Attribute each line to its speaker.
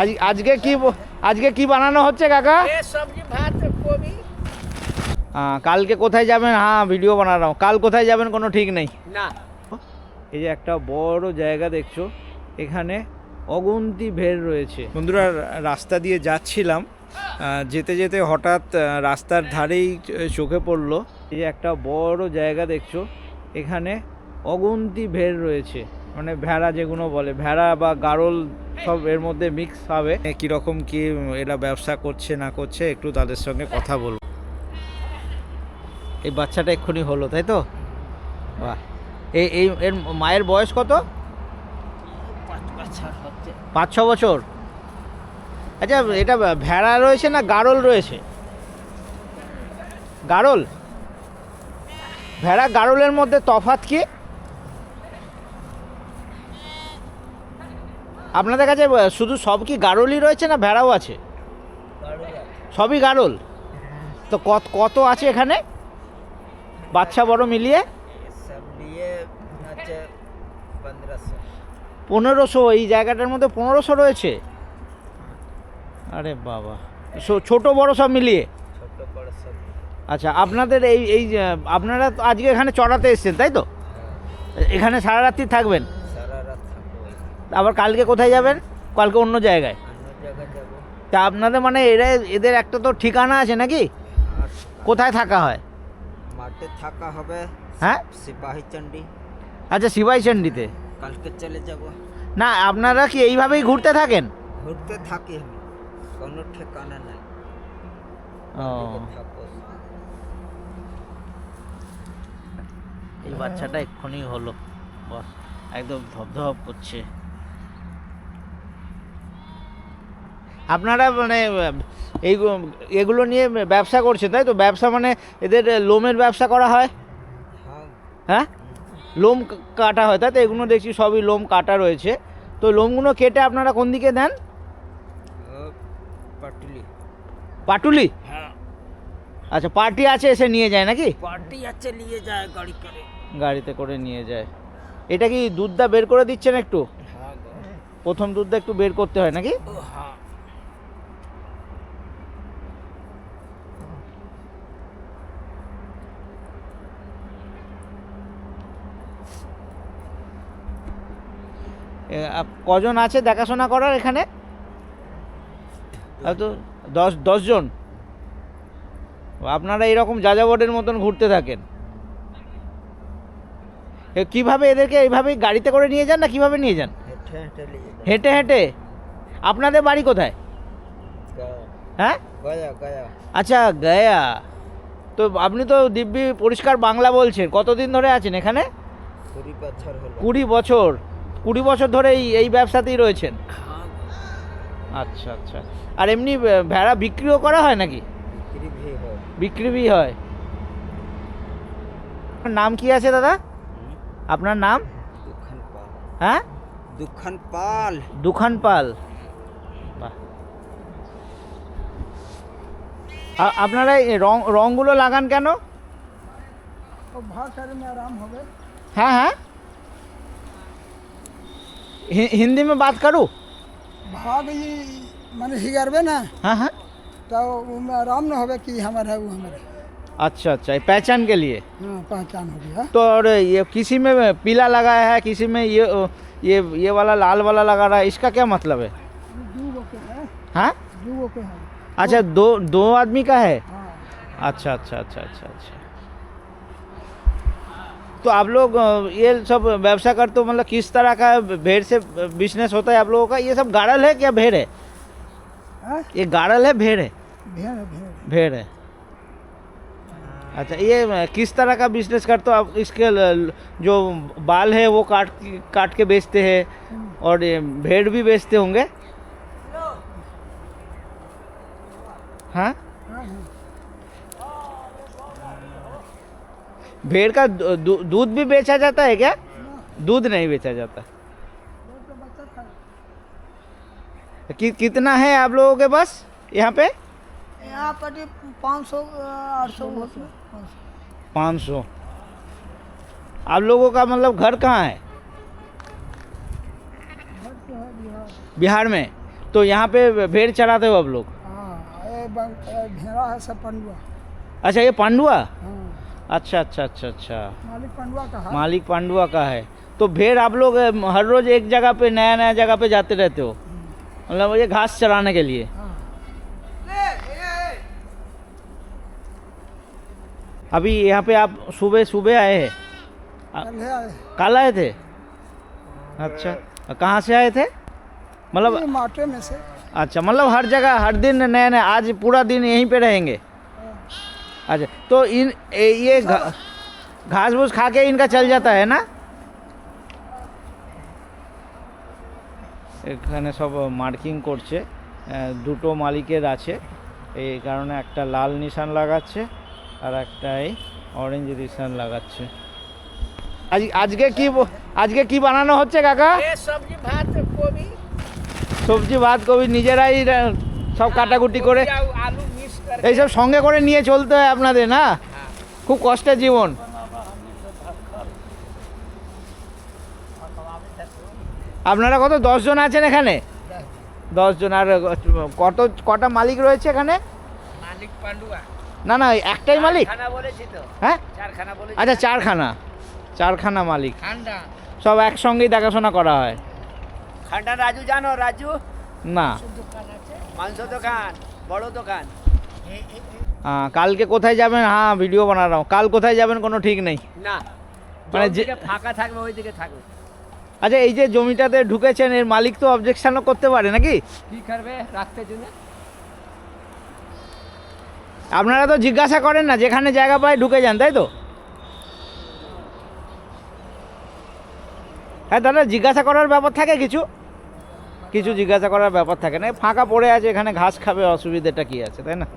Speaker 1: আজকে কি বানানো হচ্ছে কাকা?
Speaker 2: সবজি ভাত কবি।
Speaker 1: কালকে কোথায় যাবেন? হ্যাঁ, ভিডিও বানানো। কাল কোথায় যাবেন কোনো ঠিক নেই
Speaker 2: না।
Speaker 1: এই যে একটা বড় জায়গা দেখছো, এখানে অগুন্তি ভেড় রয়েছে। বন্ধুরা, রাস্তা দিয়ে যাচ্ছিলাম, যেতে যেতে হঠাৎ রাস্তার ধারেই চোখে পড়লো এই যে একটা বড় জায়গা দেখছো, এখানে অগুন্তি ভেড় রয়েছে। মানে ভেড়া যেগুলো বলে, ভেড়া বা গাড়ল সব এর মধ্যে মিক্স হবে। কীরকম কি এরা ব্যবসা করছে না করছে একটু তাদের সঙ্গে কথা বলবো। এই বাচ্চাটা এক্ষুনি হলো, তাই তো? বাহ। এর মায়ের বয়স কত? 5-6 বছর। আচ্ছা, এটা ভেড়া রয়েছে না গাড়ল রয়েছে? গাড়ল। ভেড়া গাড়লের মধ্যে তফাৎ কি? আপনাদের কাছে শুধু সব কি গাড়লই রয়েছে না ভেড়াও আছে? সবই গাড়ল। তো কত আছে এখানে বাচ্চা বড় মিলিয়ে?
Speaker 2: সব মিলিয়ে আছে 1500।
Speaker 1: 1500? এই জায়গাটার মধ্যে 1500 রয়েছে? আরে বাবা, ছোট বড় সব মিলিয়ে?
Speaker 2: ছোট বড় সব।
Speaker 1: আচ্ছা, আপনাদের এই আপনারা তো আজকে এখানে চড়াতে এসেছেন, তাই তো? এখানে সারা রাত্রি থাকবেন?
Speaker 2: সারা রাত থাকবো।
Speaker 1: আবার কালকে কোথায় যাবেন? কালকে অন্য জায়গায়?
Speaker 2: অন্য জায়গায় যাব।
Speaker 1: তা আপনাদের মানে এদের একটা তো ঠিকানা আছে নাকি? কোথায় থাকা হয়?
Speaker 2: মাঠে থাকা হবে।
Speaker 1: হ্যাঁ,
Speaker 2: সিপাহীচন্ডী।
Speaker 1: আচ্ছা, সিপাহীচন্ডীতে।
Speaker 2: কালকে চলে যাব।
Speaker 1: না, আপনারা কি এইভাবেই ঘুরতে থাকেন?
Speaker 2: ঘুরতে থাকি আমি, কোনো ঠিকানা নাই।
Speaker 1: ও,
Speaker 2: থাকবো।
Speaker 1: এই বাচ্চাটা এক্ষুনি হলো, বস একদম ধপধপ করছে। আপনারা মানে এগুলো নিয়ে ব্যবসা করছেন, তাই তো? ব্যবসা মানে এদের লোমের ব্যবসা করা হয়?
Speaker 2: হ্যাঁ।
Speaker 1: হ্যাঁ, লোম কাটা হয়, তাই তো? এগুলো দেখছি সবই লোম কাটা রয়েছে। তো লোমগুলো কেটে আপনারা কোন দিকে দেন?
Speaker 2: পাটুলি।
Speaker 1: পাটুলি?
Speaker 2: হ্যাঁ।
Speaker 1: আচ্ছা, পার্টি আছে এসে নিয়ে যায় নাকি?
Speaker 2: পার্টি আছে, নিয়ে যায় গাড়ি করে।
Speaker 1: গাড়িতে করে নিয়ে যায়। এটা কি দুধটা বের করে দিচ্ছেন একটু?
Speaker 2: হ্যাঁ।
Speaker 1: প্রথম দুধটা একটু বের করতে হয় নাকি?
Speaker 2: হ্যাঁ।
Speaker 1: কজন আছে দেখাশোনা করার এখানে? তো 10 জন। আপনারা এরকম যাযাবরের মতন ঘুরতে থাকেন? কিভাবে এদেরকে এইভাবে গাড়িতে করে নিয়ে যান না কিভাবে নিয়ে যান?
Speaker 2: হেঁটে হেঁটে নিয়ে যায়।
Speaker 1: হেঁটে হেঁটে? আপনাদের বাড়ি কোথায়?
Speaker 2: গয়া।
Speaker 1: হ্যাঁ,
Speaker 2: গয়া গয়া।
Speaker 1: আচ্ছা, গয়া। তো আপনি তো দিব্যি পরিষ্কার বাংলা বলছেন। কতদিন ধরে আছেন এখানে?
Speaker 2: 20 বছর হলো।
Speaker 1: 20 বছর? 20 বছর ধরে এই ব্যবসাতেই রয়েছেন?
Speaker 2: হ্যাঁ।
Speaker 1: আচ্ছা আচ্ছা। আর এমনি ভেড়া বিক্রিও করা হয় নাকি? বিক্রি হয়। আপনার নাম কি আছে দাদা? আপনার নাম?
Speaker 2: দুখান পাল।
Speaker 1: হ্যাঁ,
Speaker 2: দুখান পাল।
Speaker 1: দুখান পাল। বাহ। আপনারা এই রংগুলো লাগান কেন?
Speaker 2: भाग करने में आराम होगा।
Speaker 1: हाँ हाँ, हिंदी में बात करूँ?
Speaker 2: भाग ये माने हिगरबे ना,
Speaker 1: हाँ हाँ।
Speaker 2: तो उनमें आराम न होगा कि हमारा है वो हमारा।
Speaker 1: अच्छा अच्छा, ये पहचान के लिए।
Speaker 2: हाँ, पहचान हो गया।
Speaker 1: तो और ये किसी में पीला लगाया है, किसी में ये वाला लाल वाला लगा रहा है, इसका क्या मतलब है?
Speaker 2: दूगो के है।
Speaker 1: हाँ,
Speaker 2: दूगो के है।
Speaker 1: अच्छा, दो आदमी का है।
Speaker 2: हाँ।
Speaker 1: अच्छा अच्छा अच्छा अच्छा अच्छा। तो आप लोग ये सब व्यवसाय करते हो, मतलब किस तरह का भेड़ से बिजनेस होता है आप लोगों का? ये सब गाड़ल है क्या भेड़ है?
Speaker 2: हाँ?
Speaker 1: ये गाड़ल है भेड़ है?
Speaker 2: भेड़ भेड़।
Speaker 1: भेड़ है। अच्छा, ये किस तरह का बिजनेस करते हो आप? इसके जो बाल है वो काट के बेचते हैं, और ये भेड़ भी बेचते होंगे? हाँ,
Speaker 2: हाँ, हाँ।
Speaker 1: भेड़ का दूध भी बेचा जाता है क्या? दूध नहीं बेचा जाता। कितना है आप लोगों के पास यहाँ पे?
Speaker 2: यहाँ पर 500 800
Speaker 1: 500। आप लोगों का मतलब घर कहाँ है? बिहार में? तो यहाँ पे भेड़ चराते हो आप लोग?
Speaker 2: हाँ ये घेरा है सब पंडुआ।
Speaker 1: अच्छा ये पांडुआ?
Speaker 2: हाँ
Speaker 1: अच्छा अच्छा अच्छा अच्छा,
Speaker 2: मालिक पंडुआ का है।
Speaker 1: मालिक पांडुआ का है। तो भेड़ आप लोग हर रोज एक जगह पे नया नया जगह पे जाते रहते हो, मतलब ये घास चराने के लिए?
Speaker 2: हाँ
Speaker 1: अभी यहाँ पे आप सुबह सुबह आए हैं?
Speaker 2: कल है आए।
Speaker 1: कल आए थे? अच्छा, कहाँ से आए थे? मतलब
Speaker 2: ये माटे में से।
Speaker 1: अच्छा, मतलब हर जगह हर दिन नया नया, आज पूरा दिन यहीं पे रहेंगे? अच्छा, तो ये घास फूस खा के इनका चल जाता है ना? এখানে সব মার্কিং করছে, দুটো মালিকের আছে, এই কারণে একটা লাল নিশান লাগাচ্ছে আর একটা এই অরেঞ্জ নিশান লাগাচ্ছে। আজকে কি বানানো হচ্ছে কাকা?
Speaker 2: सब्जी भात कोबी
Speaker 1: সবজি ভাত কবি নিজেরাই সব কাটাকুটি করে
Speaker 2: आलू मिक्स कर।
Speaker 1: এইসব সঙ্গে করে নিয়ে চলতে হয় আপনাদের, না? খুব কষ্টের জীবন। আপনারা কত 10 জন আছেন এখানে? 10 জন। আর কটা মালিক রয়েছে এখানে?
Speaker 2: मालिक पंडुआ
Speaker 1: না না, একটাই মালিক?
Speaker 2: खाना बोले छी तो
Speaker 1: হ্যাঁ,
Speaker 2: चार खाना बोले।
Speaker 1: আচ্ছা, চারখানা মালিক,
Speaker 2: खांडा
Speaker 1: সব একসঙ্গেই দেখাশোনা করা হয়?
Speaker 2: खांडा राजू जानो राजू
Speaker 1: না।
Speaker 2: मांसो दुकान बड़ो दुकान।
Speaker 1: হ্যাঁ, কালকে কোথায় যাবেন? হ্যাঁ, ভিডিও বানা रहा हूं। কাল কোথায় যাবেন কোনো ঠিক নেই?
Speaker 2: না
Speaker 1: মানে
Speaker 2: মানে যে ফাঁকা থাকবে ওই দিকে থাকবে।
Speaker 1: আচ্ছা, এই যে জমিটাতে ঢুকেছেন এর মালিক তো অবজেকশনও করতে পারে নাকি?
Speaker 2: কি করবে রাখতে জন্য?
Speaker 1: আপনারা তো জিজ্ঞাসা করেন না, যেখানে জায়গা পায় ঢুকে যান, তাই তো? হ্যাঁ দাদা, জিজ্ঞাসা করার ব্যাপার থাকে কিছু কিছু জিজ্ঞাসা করার ব্যাপার থাকে না। ফাঁকা পড়ে আছে এখানে, ঘাস খাবে, অসুবিধাটা কি আছে, তাই না?